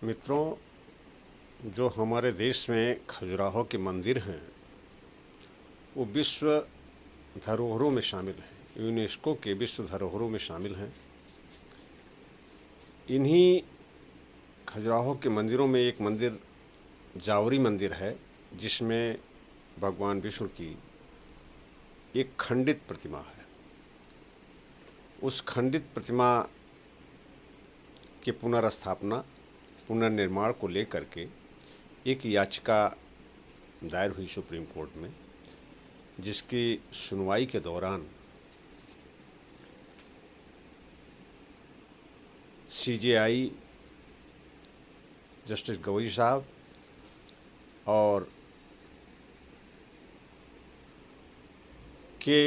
मित्रों, जो हमारे देश में खजुराहो के मंदिर हैं वो विश्व धरोहरों में शामिल हैं, यूनेस्को के विश्व धरोहरों में शामिल हैं। इन्हीं खजुराहो के मंदिरों में एक मंदिर जावरी मंदिर है, जिसमें भगवान विष्णु की एक खंडित प्रतिमा है। उस खंडित प्रतिमा के पुनर्स्थापना, पुनर्निर्माण को लेकर के एक याचिका दायर हुई सुप्रीम कोर्ट में, जिसकी सुनवाई के दौरान सीजेआई जस्टिस गवई साहब और के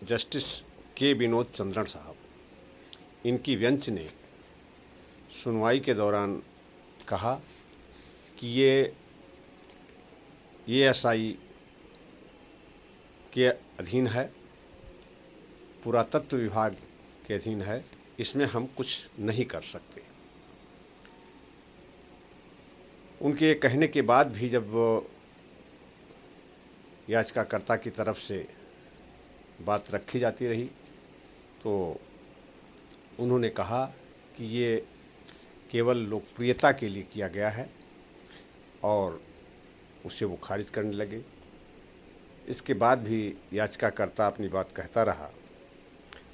जस्टिस के विनोद चंद्रन साहब, इनकी बेंच ने सुनवाई के दौरान कहा कि ये एएसआई के अधीन है, पुरातत्व विभाग के अधीन है, इसमें हम कुछ नहीं कर सकते। उनके कहने के बाद भी जब याचिकाकर्ता की तरफ से बात रखी जाती रही तो उन्होंने कहा कि ये केवल लोकप्रियता के लिए किया गया है और उसे वो खारिज करने लगे। इसके बाद भी याचिकाकर्ता अपनी बात कहता रहा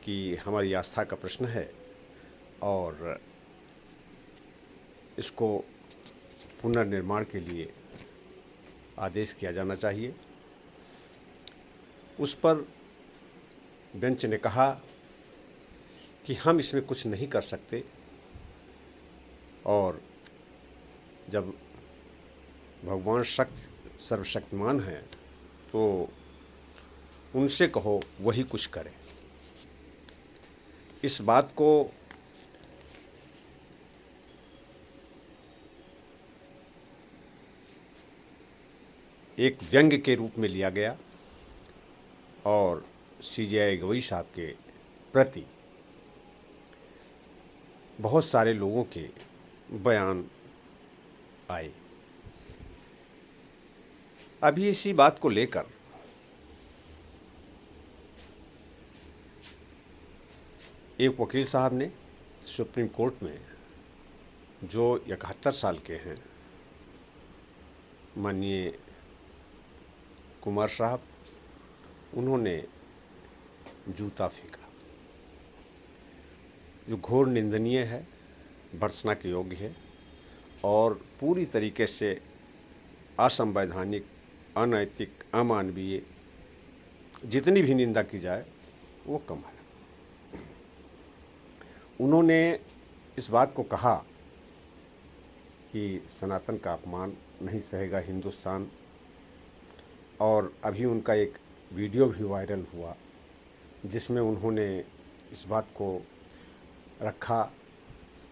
कि हमारी आस्था का प्रश्न है और इसको पुनर्निर्माण के लिए आदेश किया जाना चाहिए। उस पर बेंच ने कहा कि हम इसमें कुछ नहीं कर सकते और जब भगवान सर्वशक्तिमान हैं तो उनसे कहो वही कुछ करें। इस बात को एक व्यंग्य के रूप में लिया गया और सीजेआई गवई साहब के प्रति बहुत सारे लोगों के बयान आए। अभी इसी बात को लेकर एक वकील साहब ने सुप्रीम कोर्ट में, जो 71 साल के हैं, माननीय कुमार साहब, उन्होंने जूता फेंका, जो घोर निंदनीय है, भर्त्सना के योग्य है और पूरी तरीके से असंवैधानिक, अनैतिक, अमानवीय, जितनी भी निंदा की जाए वो कम है। उन्होंने इस बात को कहा कि सनातन का अपमान नहीं सहेगा हिंदुस्तान, और अभी उनका एक वीडियो भी वायरल हुआ जिसमें उन्होंने इस बात को रखा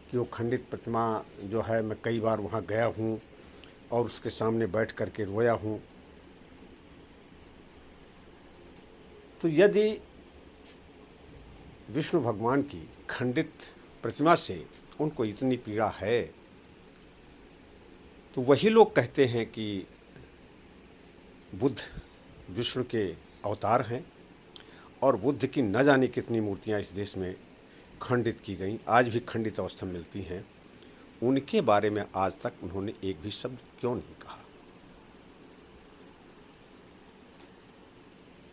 कि वो खंडित प्रतिमा जो है, मैं कई बार वहाँ गया हूँ और उसके सामने बैठ कर के रोया हूँ। तो यदि विष्णु भगवान की खंडित प्रतिमा से उनको इतनी पीड़ा है तो वही लोग कहते हैं कि बुद्ध विष्णु के अवतार हैं और बुद्ध की न जाने कितनी मूर्तियां इस देश में खंडित की गई, आज भी खंडित अवस्था में मिलती हैं। उनके बारे में आज तक उन्होंने एक भी शब्द क्यों नहीं कहा।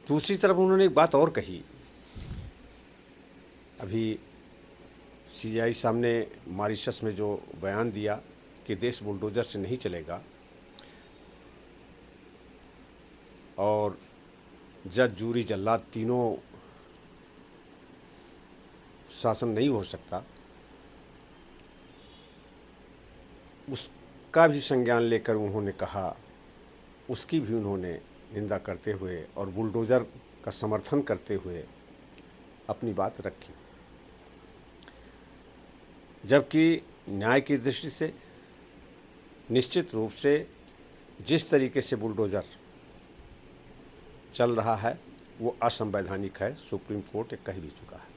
दूसरी तरफ उन्होंने एक बात और कही, अभी सीजेआई सामने मॉरिशस में जो बयान दिया कि देश बुलडोजर से नहीं चलेगा और जज, जूरी, जल्लाद तीनों शासन नहीं हो सकता, उसका भी संज्ञान लेकर उन्होंने कहा, उसकी भी उन्होंने निंदा करते हुए और बुलडोज़र का समर्थन करते हुए अपनी बात रखी। जबकि न्याय की दृष्टि से निश्चित रूप से जिस तरीके से बुलडोज़र चल रहा है वो असंवैधानिक है, सुप्रीम कोर्ट कह भी चुका है।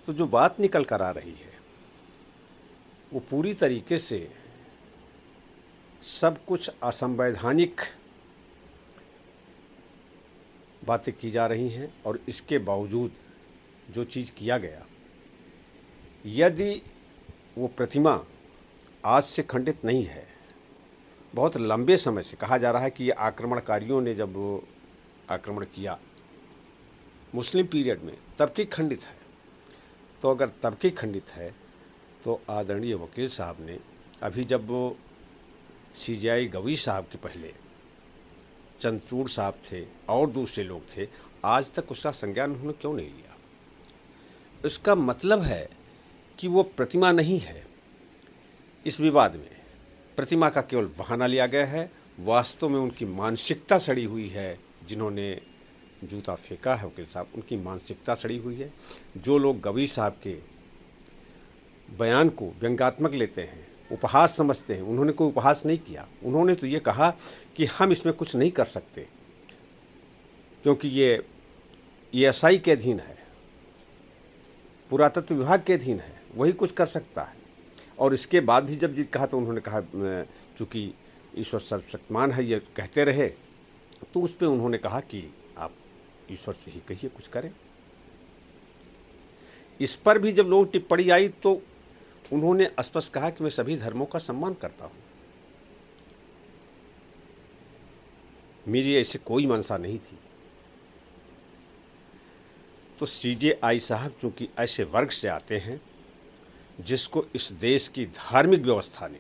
तो जो बात निकल कर आ रही है वो पूरी तरीके से सब कुछ असंवैधानिक बातें की जा रही हैं। और इसके बावजूद जो चीज़ किया गया, यदि वो प्रतिमा आज से खंडित नहीं है, बहुत लंबे समय से कहा जा रहा है कि ये आक्रमणकारियों ने जब वो आक्रमण किया मुस्लिम पीरियड में, तब की खंडित है। तो अगर तब की खंडित है तो आदरणीय वकील साहब ने अभी जब वो सीजेआई गवई साहब के पहले चंद्रचूड़ साहब थे और दूसरे लोग थे, आज तक उसका संज्ञान उन्होंने क्यों नहीं लिया? इसका मतलब है कि वो प्रतिमा नहीं है। इस विवाद में प्रतिमा का केवल बहाना लिया गया है, वास्तव में उनकी मानसिकता सड़ी हुई है। जिन्होंने जूता फेंका है वकील साहब, उनकी मानसिकता सड़ी हुई है। जो लोग गवई साहब के बयान को व्यंग्यात्मक लेते हैं, उपहास समझते हैं, उन्होंने कोई उपहास नहीं किया। उन्होंने तो ये कहा कि हम इसमें कुछ नहीं कर सकते क्योंकि ये एएसआई के अधीन है, पुरातत्व विभाग के अधीन है, वही कुछ कर सकता है। और इसके बाद भी जब जीत कहा तो उन्होंने कहा चूँकि ईश्वर सर्वशक्तिमान है, ये कहते रहे, तो उस पर उन्होंने कहा कि आप ईश्वर से ही कहिए कुछ करें। इस पर भी जब लोग टिप्पणी आई तो उन्होंने स्पष्ट कहा कि मैं सभी धर्मों का सम्मान करता हूँ, मेरी ऐसे कोई मंशा नहीं थी। तो सीजेआई साहब चूँकि ऐसे वर्ग से आते हैं जिसको इस देश की धार्मिक व्यवस्था ने,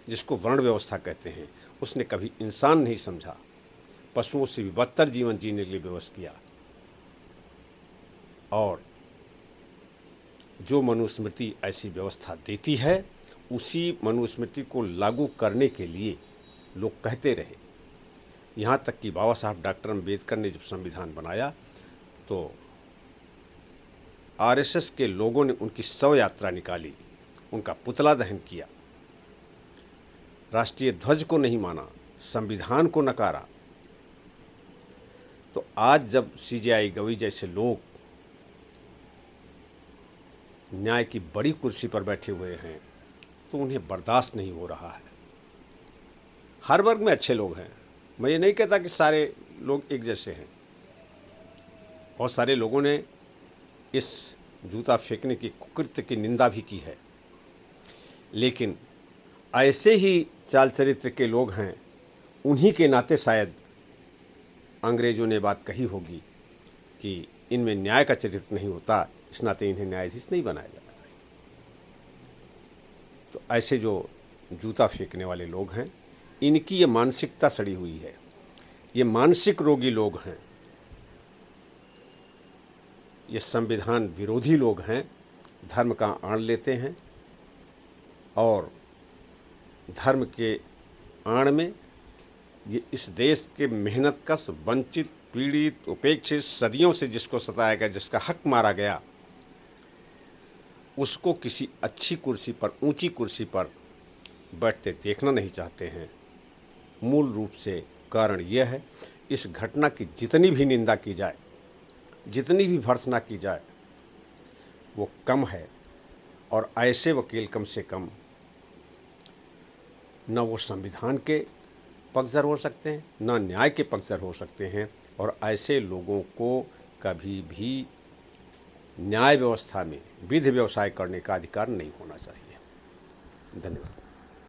जिसको वर्ण व्यवस्था कहते हैं, उसने कभी इंसान नहीं समझा, पशुओं से भी बदतर जीवन जीने के लिए विवश किया। और जो मनुस्मृति ऐसी व्यवस्था देती है, उसी मनुस्मृति को लागू करने के लिए लोग कहते रहे। यहाँ तक कि बाबा साहब डॉक्टर अम्बेडकर ने जब संविधान बनाया तो आरएसएस के लोगों ने उनकी शव यात्रा निकाली, उनका पुतला दहन किया, राष्ट्रीय ध्वज को नहीं माना, संविधान को नकारा। तो आज जब सीजेआई गवई जैसे लोग न्याय की बड़ी कुर्सी पर बैठे हुए हैं तो उन्हें बर्दाश्त नहीं हो रहा है। हर वर्ग में अच्छे लोग हैं, मैं ये नहीं कहता कि सारे लोग एक जैसे हैं। बहुत सारे लोगों ने इस जूता फेंकने की कुकृत्य की निंदा भी की है, लेकिन ऐसे ही चाल चरित्र के लोग हैं, उन्हीं के नाते शायद अंग्रेज़ों ने बात कही होगी कि इनमें न्याय का चरित्र नहीं होता, इस नाते इन्हें न्यायाधीश नहीं बनाया जाना चाहिए। तो ऐसे जो जूता फेंकने वाले लोग हैं, इनकी ये मानसिकता सड़ी हुई है, ये मानसिक रोगी लोग हैं, ये संविधान विरोधी लोग हैं, धर्म का आड़ लेते हैं और धर्म के आड़ में ये इस देश के मेहनतकश, वंचित, पीड़ित, उपेक्षित, सदियों से जिसको सताया गया, जिसका हक मारा गया, उसको किसी अच्छी कुर्सी पर, ऊंची कुर्सी पर बैठते देखना नहीं चाहते हैं। मूल रूप से कारण यह है, इस घटना की जितनी भी निंदा की जाए, जितनी भी भर्त्सना की जाए, वो कम है। और ऐसे वकील कम से कम न वो संविधान के पक्षधर हो सकते हैं, न न्याय के पक्षधर हो सकते हैं। और ऐसे लोगों को कभी भी न्याय व्यवस्था में विधि व्यवसाय करने का अधिकार नहीं होना चाहिए। धन्यवाद।